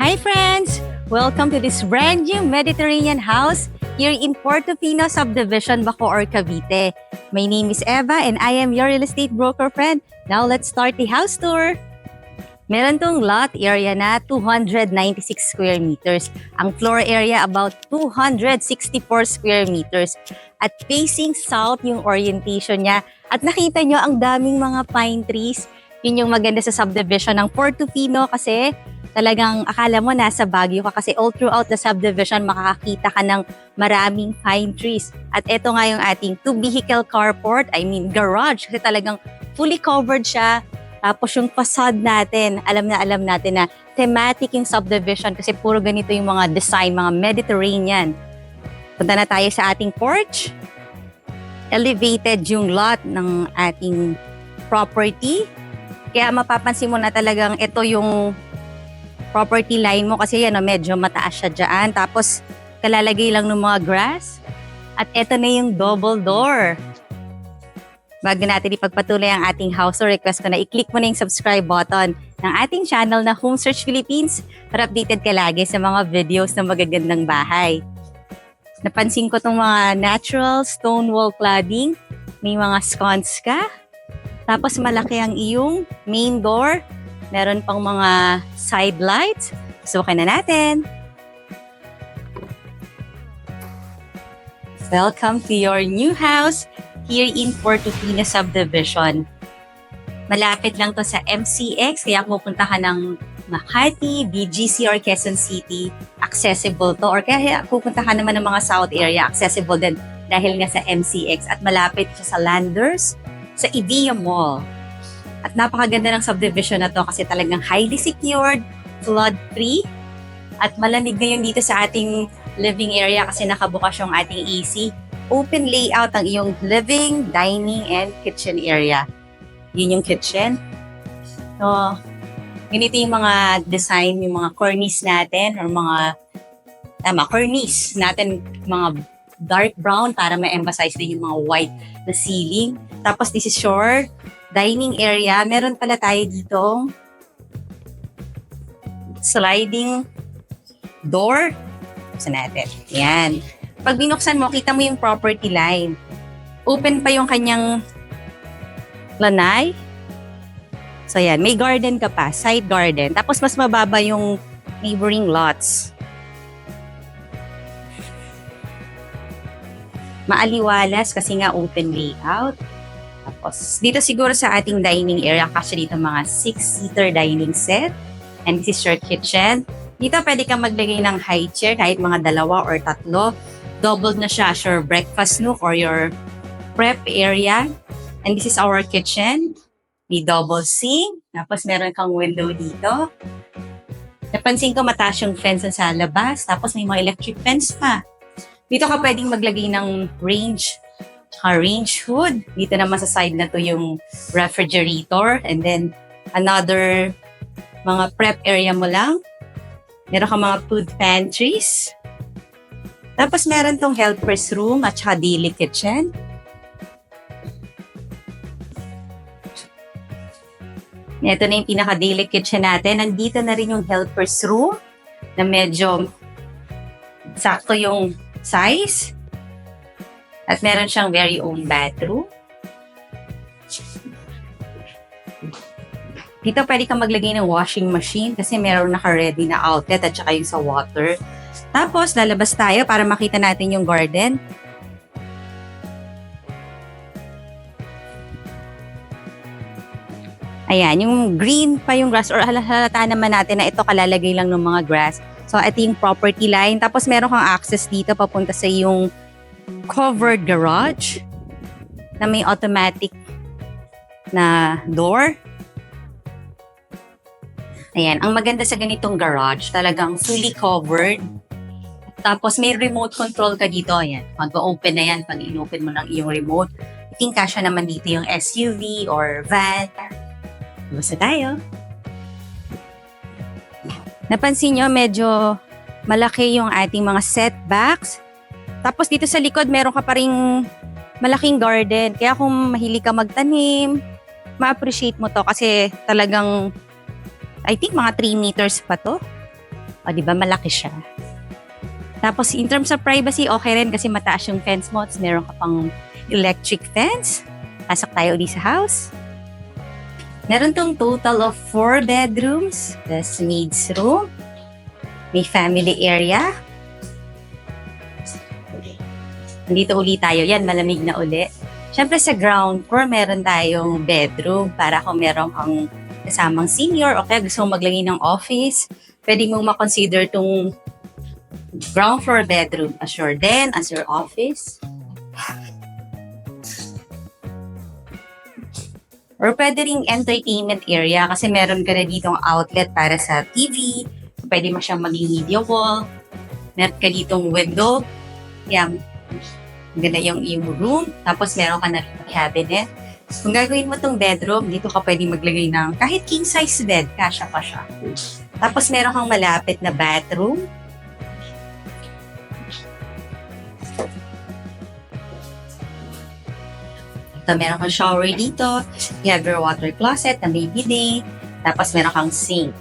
Hi friends! Welcome to this brand new Mediterranean house here in Portofino subdivision, Bacoor, Cavite. My name is Eva and I am your real estate broker friend. Now let's start the house tour. Meron tong lot area na 296 square meters. Ang floor area about 264 square meters. At facing south yung orientation niya. At nakita nyo ang daming mga pine trees. Yun yung maganda sa subdivision ng Portofino kasi talagang akala mo nasa Baguio ka kasi all throughout the subdivision makakakita ka ng maraming pine trees. At ito nga yung ating two-vehicle carport, garage kasi talagang fully covered siya. Tapos yung facade natin, alam natin na thematic yung subdivision kasi puro ganito yung mga design, mga Mediterranean. Punta na tayo sa ating porch. Elevated yung lot ng ating property. Kaya mapapansin mo na talagang ito yung property line mo kasi yan, medyo mataas siya dyan. Tapos kalalagay lang ng mga grass. At ito na yung double door. Bago natin ipagpatuloy ang ating house tour, request ko na i-click mo na yung subscribe button ng ating channel na Homesearch Philippines para updated ka lagi sa mga videos ng magagandang bahay. Napansin ko itong mga natural stone wall cladding. May mga sconce ka. Tapos malaki ang iyong main door. Meron pang mga side lights. Subukan na natin. Welcome to your new house here in Portofino subdivision. Malapit lang to sa MCX, kaya pupunta ka ng Makati, BGC or Quezon City, accessible to. Or kaya pupunta ka naman ng mga south area, accessible din dahil nga sa MCX. At malapit siya sa Landers, sa Eva Mall. At napakaganda ng subdivision na to kasi talagang highly secured, flood-free. At malamig ngayon dito sa ating living area kasi nakabukas yung ating AC. Open layout ang iyong living, dining, and kitchen area. Yun yung kitchen. So, ganito yung mga design, yung mga cornice natin, or mga, cornice natin, mga dark brown para ma-emphasize din yung mga white na ceiling. Tapos this is your dining area. Meron pala tayo ditong sliding door. Buksan natin. Yan. Pag binuksan mo, kita mo yung property line. Open pa yung kanyang lanay. So yan, may garden ka pa, side garden. Tapos mas mababa yung neighboring lots. Maaliwalas kasi nga open layout. Tapos dito siguro sa ating dining area, kasi dito mga 6-seater dining set. And this is your kitchen. Dito pwede kang maglagay ng high chair, kahit mga 2 or 3. Doubled na siya as your breakfast nook or your prep area. And this is our kitchen. May double sink. Tapos meron kang window dito. Napansin ko mataas yung fence sa labas. Tapos may mga electric fence pa. Dito ka pwedeng maglagay ng range hood. Dito naman sa side na to yung refrigerator. And then another mga prep area mo lang. Meron ka mga food pantries. Tapos meron tong helper's room at saka daily kitchen. Ito na yung pinaka-daily kitchen natin. Nandito na rin yung helper's room na medyo sakto yung size. At meron siyang very own bathroom. Dito pwede kang maglagay ng washing machine kasi meron naka-ready na outlet at saka yung sa water. Tapos, lalabas tayo para makita natin yung garden. Ayan, yung green pa yung grass or halata naman natin na ito kalalagay lang ng mga grass. So, ito yung property line. Tapos, meron kang access dito papunta sa yung covered garage na may automatic na door. Ayan, ang maganda sa ganitong garage, talagang fully covered. Tapos may remote control ka dito. Ayan, mag-open na yan pag in-open mo ng iyong remote. I think kasya naman dito yung SUV or van. Basta tayo. Napansin nyo, medyo malaki yung ating mga setbacks. Tapos dito sa likod, meron ka pa ring malaking garden. Kaya kung mahilig ka magtanim, ma-appreciate mo to kasi talagang, I think mga 3 meters pa to. O, di ba? Malaki siya. Tapos, in terms of privacy, okay rin kasi mataas yung fence mo. Tapos, meron ka pang electric fence. Pasok tayo ulit sa house. Meron tong total of 4 bedrooms. That's maid's room. May family area. Dito ulit tayo. Yan, malamig na uli. Siyempre sa ground floor, meron tayong bedroom para kung meron kang kasamang senior o kaya gusto mong maglagay ng office, pwede mong makonsider tong ground floor bedroom as your den, as your office. Or pwede ring entertainment area kasi meron ka na ditong outlet para sa TV. Pwede mo siyang maging media wall. Meron ka ditong window. Yan. Ganda yung room. Tapos meron ka na cabinet. Kung gagawin mo tong bedroom, dito ka pwede maglagay ng kahit king size bed. Kasya pa siya. Tapos meron kang malapit na bathroom. So, meron kang shower dito. You have your water closet na may bidet. Tapos, meron kang sink.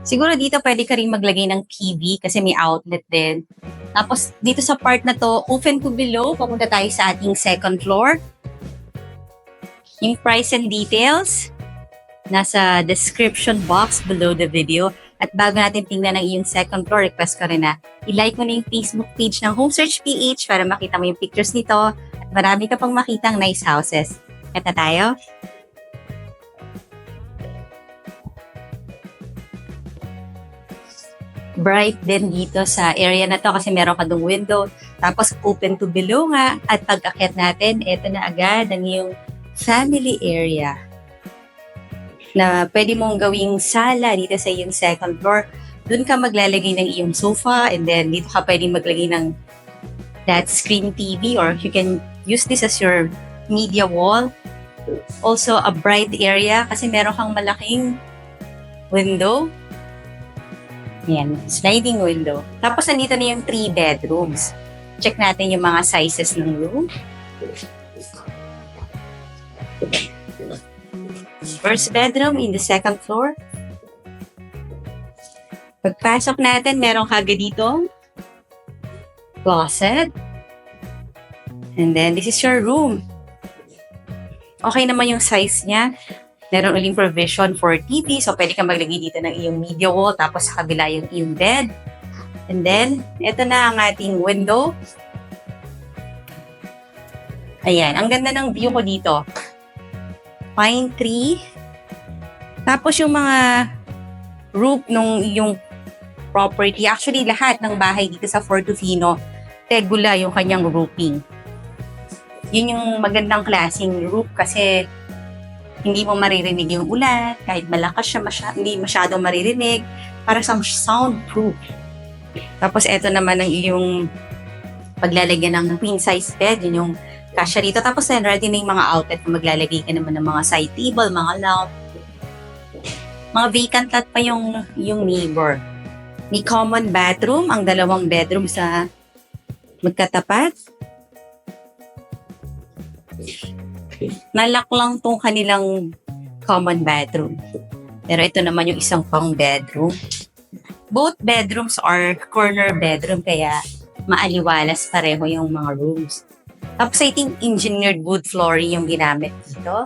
Siguro dito pwede ka rin maglagay ng TV kasi may outlet din. Tapos, dito sa part na to, open to below. Papunta tayo sa ating second floor. Yung price and details nasa description box below the video. At bago natin tingnan ang iyong second floor, request ko rin na i-like mo na yung Facebook page ng HOMESEARCH.PH para makita mo yung pictures nito at marami ka pang makitang nice houses. Kat na tayo. Bright din dito sa area na to kasi meron ka dong window. Tapos open to below nga. At pag-akyat natin, ito na agad ang iyong family area na pwede mong gawing sala dito sa iyong second floor. Doon ka maglalagay ng iyong sofa and then dito ka pwede maglagay ng that screen TV or you can use this as your media wall. Also, a bright area kasi meron kang malaking window. Yan, sliding window. Tapos, nandito na yung 3 bedrooms. Check natin yung mga sizes ng room. First bedroom in the second floor. Pagpasok natin, meron kagad dito closet. And then, this is your room. Okay naman yung size niya. Meron uling provision for TV. So, pwede kang maglagay dito ng iyong media wall. Tapos, sa kabila yung iyong bed. And then, ito na ang ating window. Ayan. Ang ganda ng view ko dito. Pine tree. Tapos yung mga roof nung yung property, actually lahat ng bahay dito sa Portofino, tegula yung kanyang roofing. Yun yung magandang klaseng roof kasi hindi mo maririnig yung ulan, kahit malakas siya, hindi masyadong maririnig, para sa soundproof. Tapos eto naman ang iyong paglalagyan ng queen size bed, yun yung kasya rito. Tapos ready na yung mga outlet na maglalagay ka naman ng mga side table, mga lamp. Mga vacant lot pa yung neighbor. May common bathroom, ang 2 bedroom sa magkatapat. Nalock lang tong kanilang common bathroom. Pero ito naman yung isang pang bedroom. Both bedrooms are corner bedroom kaya maaliwalas pareho yung mga rooms. Tapos I think engineered wood flooring yung ginamit dito.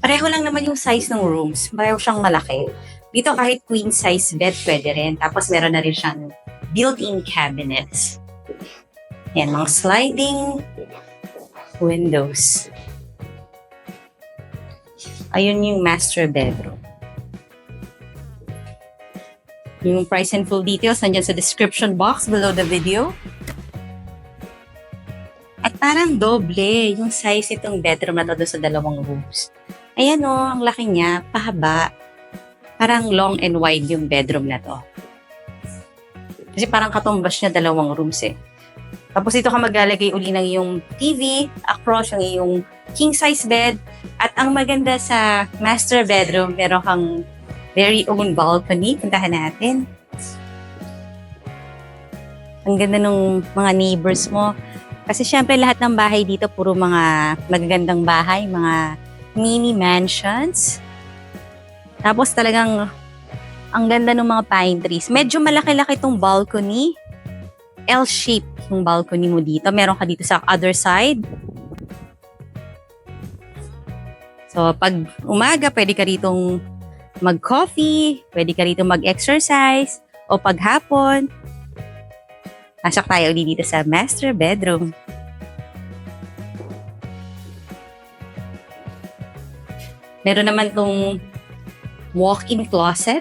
Pareho lang naman yung size ng rooms. Pareho siyang malaki. Dito kahit queen size bed pwede rin. Tapos meron na rin siyang built-in cabinets. Yan, mga sliding windows. Ayun yung master bedroom. Yung price and full details nandyan sa description box below the video. At parang doble yung size itong bedroom na to doon sa 2 rooms. Ayan o, ang laki niya, pahaba. Parang long and wide yung bedroom na to. Kasi parang katumbas niya 2 rooms eh. Tapos dito ka maglalagay uli ng yung TV, across yung iyong king size bed. At ang maganda sa master bedroom, meron kang very own balcony. Puntahan natin. Ang ganda ng mga neighbors mo. Kasi syempre lahat ng bahay dito puro mga magagandang bahay, mga mini mansions. Tapos talagang ang ganda ng mga pine trees. Medyo malaki-laki itong balcony. L-shape yung balcony mo dito. Meron ka dito sa other side. So, pag umaga, pwede ka ritong mag-coffee, pwede ka ritong mag-exercise, o paghapon, pasok tayo ulit dito sa master bedroom. Meron naman tong walk-in closet.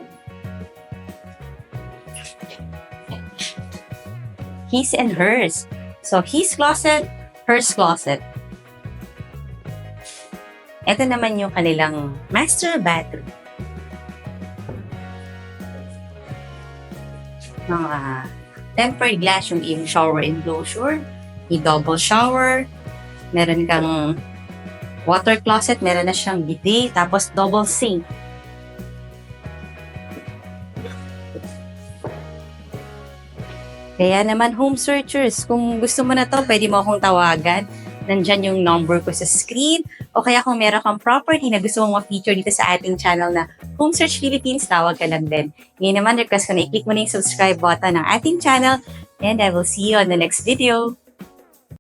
His and hers. So, his closet, hers closet. Ito naman yung kanilang master bathroom. Mga tempered glass yung iyong shower enclosure. May double shower. Meron kang water closet. Meron na siyang bidet. Tapos double sink. Kaya naman, home searchers, kung gusto mo na to, pwede mo akong tawagan. Nandyan yung number ko sa screen. O kaya kung meron kang property na gusto mong ma-feature dito sa ating channel na HOMESEARCH Philippines, tawag ka lang din. Ngayon naman, request ko na i-click mo na yung subscribe button ng ating channel. And I will see you on the next video.